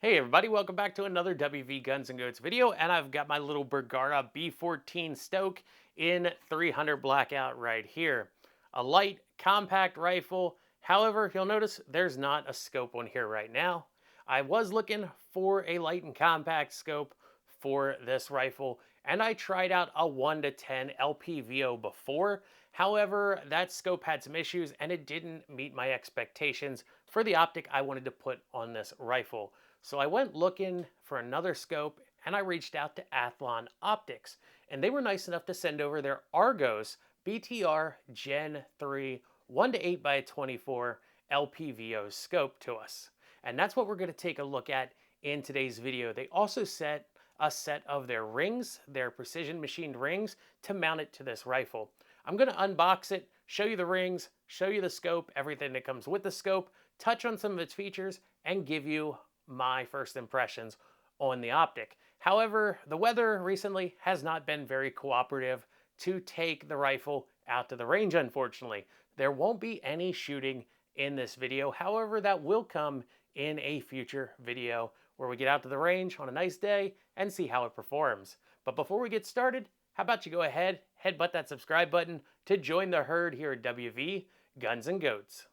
Hey everybody, welcome back to another WV Guns and Goats video, and I've got my little Bergara B14 Stoke in 300 blackout right here. A light, compact rifle. However, you'll notice there's not a scope on here right now. I was looking for a light and compact scope for this rifle, and I tried out a 1 to 10 LPVO before. However, that scope had some issues and it didn't meet my expectations for the optic I wanted to put on this rifle. So I went looking for another scope and I reached out to Athlon Optics, and they were nice enough to send over their Argos BTR Gen 3 1 to 8 by 24 LPVO scope to us. And that's what we're going to take a look at in today's video. They also set a set of their rings, their precision machined rings, to mount it to this rifle. I'm going to unbox it, show you the rings, show you the scope, everything that comes with the scope, touch on some of its features, and give you my first impressions on the optic. However, the weather recently has not been very cooperative to take the rifle out to the range, unfortunately. There won't be any shooting in this video. However, that will come in a future video where we get out to the range on a nice day and see how it performs. But before we get started, how about you go ahead, headbutt that subscribe button to join the herd here at WV Guns and Goats.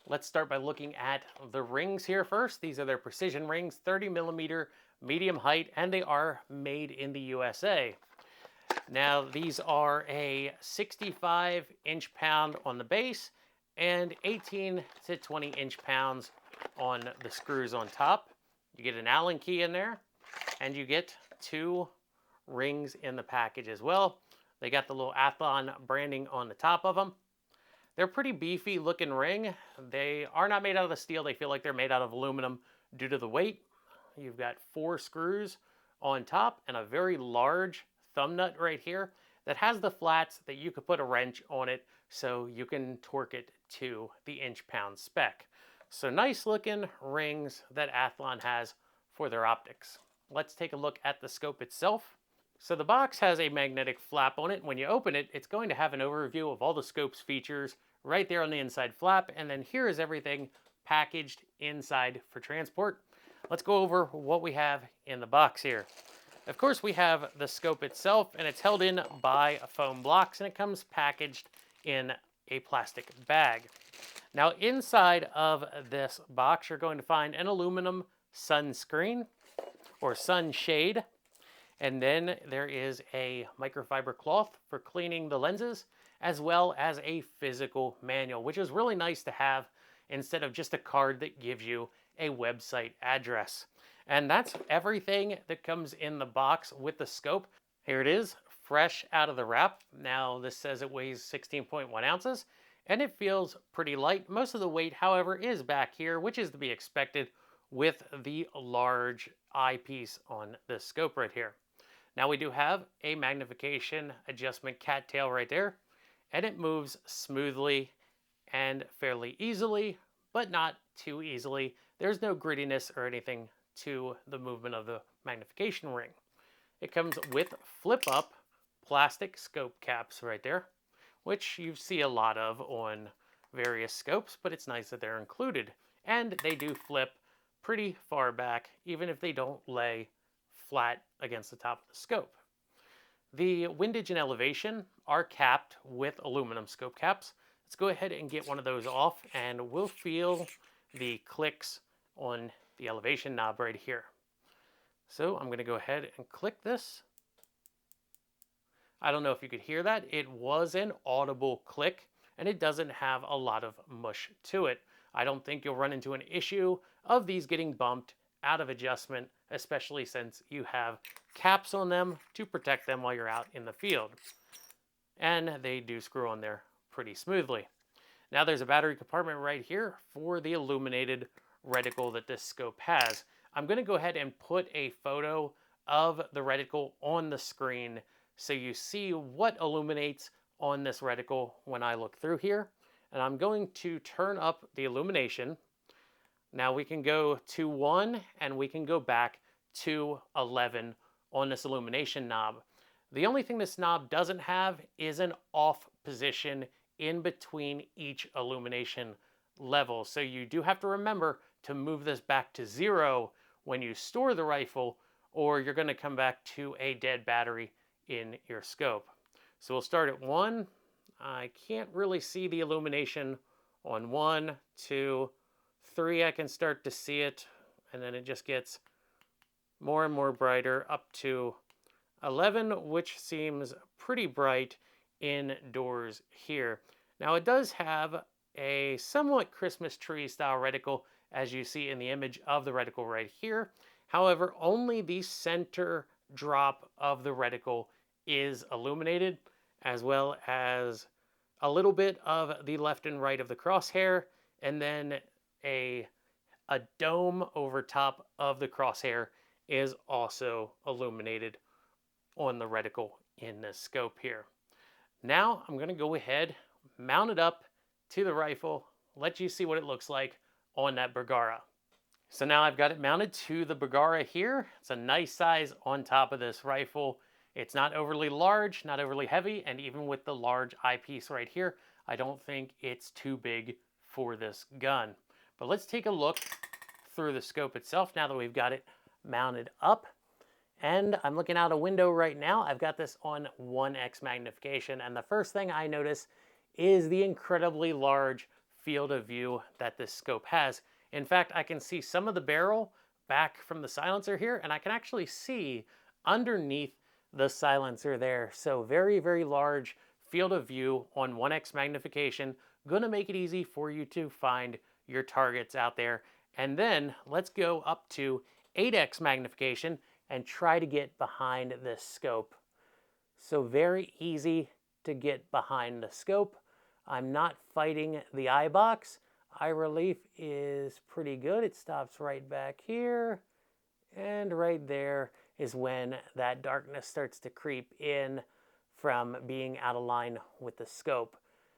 Let's start by looking at the rings here first. These are their precision rings, 30 millimeter, medium height, and they are made in the USA. Now, these are a 65 inch-pound on the base and 18 to 20 inch-pounds on the screws on top. You get an Allen key in there, and you get two rings in the package as well. They got the little Athlon branding on the top of them. They're pretty beefy looking ring. They are not made out of the steel. They feel like they're made out of aluminum due to the weight. You've got 4 screws on top and a very large thumb nut right here that has the flats that you could put a wrench on it so you can torque it to the inch-pound spec. So nice looking rings that Athlon has for their optics. Let's take a look at the scope itself. So the box has a magnetic flap on it. When you open it, it's going to have an overview of all the scope's features right there on the inside flap. And then here is everything packaged inside for transport. Let's go over what we have in the box here. Of course, we have the scope itself, and it's held in by foam blocks, and it comes packaged in a plastic bag. Now, inside of this box, you're going to find an aluminum sunscreen or sunshade. And then there is a microfiber cloth for cleaning the lenses, as well as a physical manual, which is really nice to have instead of just a card that gives you a website address. And that's everything that comes in the box with the scope. Here it is, fresh out of the wrap. Now this says it weighs 16.1 ounces, and it feels pretty light. Most of the weight, however, is back here, which is to be expected with the large eyepiece on this scope right here. Now we do have a magnification adjustment cattail right there, and it moves smoothly and fairly easily, but not too easily. There's no grittiness or anything to the movement of the magnification ring. It comes with flip-up plastic scope caps right there, which you see a lot of on various scopes, but it's nice that they're included. And they do flip pretty far back, even if they don't lay flat against the top of the scope. The windage and elevation are capped with aluminum scope caps. Let's go ahead and get one of those off, and we'll feel the clicks on the elevation knob right here. So I'm going to go ahead and click this. I don't know if you could hear that. It was an audible click, and it doesn't have a lot of mush to it. I don't think you'll run into an issue of these getting bumped out of adjustment, especially since you have caps on them to protect them while you're out in the field. And they do screw on there pretty smoothly. Now there's a battery compartment right here for the illuminated reticle that this scope has. I'm going to go ahead and put a photo of the reticle on the screen so you see what illuminates on this reticle when I look through here. And I'm going to turn up the illumination. Now we can go to 1 and we can go back to 11 on this illumination knob. The only thing this knob doesn't have is an off position in between each illumination level. So you do have to remember to move this back to 0 when you store the rifle, or you're going to come back to a dead battery in your scope. So we'll start at 1. I can't really see the illumination on 1, 2, 3. I can start to see it, and then it just gets more and more brighter up to 11, which seems pretty bright indoors here. Now it does have a somewhat Christmas tree style reticle, as you see in the image of the reticle right here. However, only the center drop of the reticle is illuminated, as well as a little bit of the left and right of the crosshair, and then a dome over top of the crosshair is also illuminated on the reticle in this scope here. Now I'm going to go ahead, mount it up to the rifle, let you see what it looks like on that Bergara. So now I've got it mounted to the Bergara here. It's a nice size on top of this rifle. It's not overly large, not overly heavy, and even with the large eyepiece right here, I don't think it's too big for this gun. But let's take a look through the scope itself now that we've got it mounted up. And I'm looking out a window right now. I've got this on 1x magnification, and the first thing I notice is the incredibly large field of view that this scope has. In fact, I can see some of the barrel back from the silencer here, and I can actually see underneath the silencer there. So very, very large field of view on 1x magnification. Gonna make it easy for you to find your targets out there. And then let's go up to 8x magnification and try to get behind this scope. So very easy to get behind the scope. I'm not fighting the eye box. Eye relief is pretty good. It stops right back here, and right there is when that darkness starts to creep in from being out of line with the scope.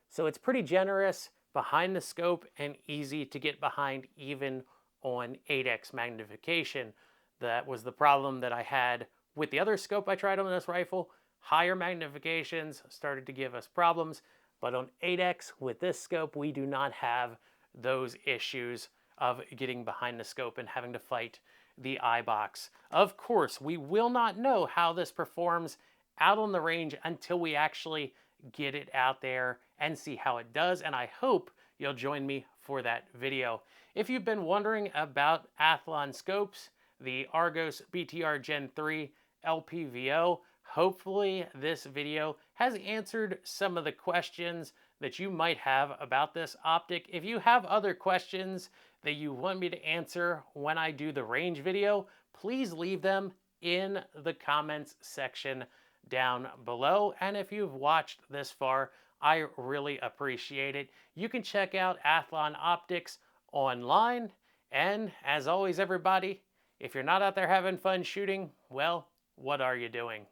So it's pretty generous behind the scope and easy to get behind even on 8x magnification. That was the problem that I had with the other scope I tried on this rifle. Higher magnifications started to give us problems, but on 8x with this scope, we do not have those issues of getting behind the scope and having to fight the eye box. Of course, we will not know how this performs out on the range until we actually get it out there and see how it does, and I hope you'll join me for that video. If you've been wondering about Athlon scopes, the Argos BTR Gen 3 LPVO, hopefully this video has answered some of the questions that you might have about this optic. If you have other questions that you want me to answer when I do the range video, please leave them in the comments section down below. And if you've watched this far, I really appreciate it. You can check out Athlon Optics online. And as always, everybody, if you're not out there having fun shooting, well, what are you doing?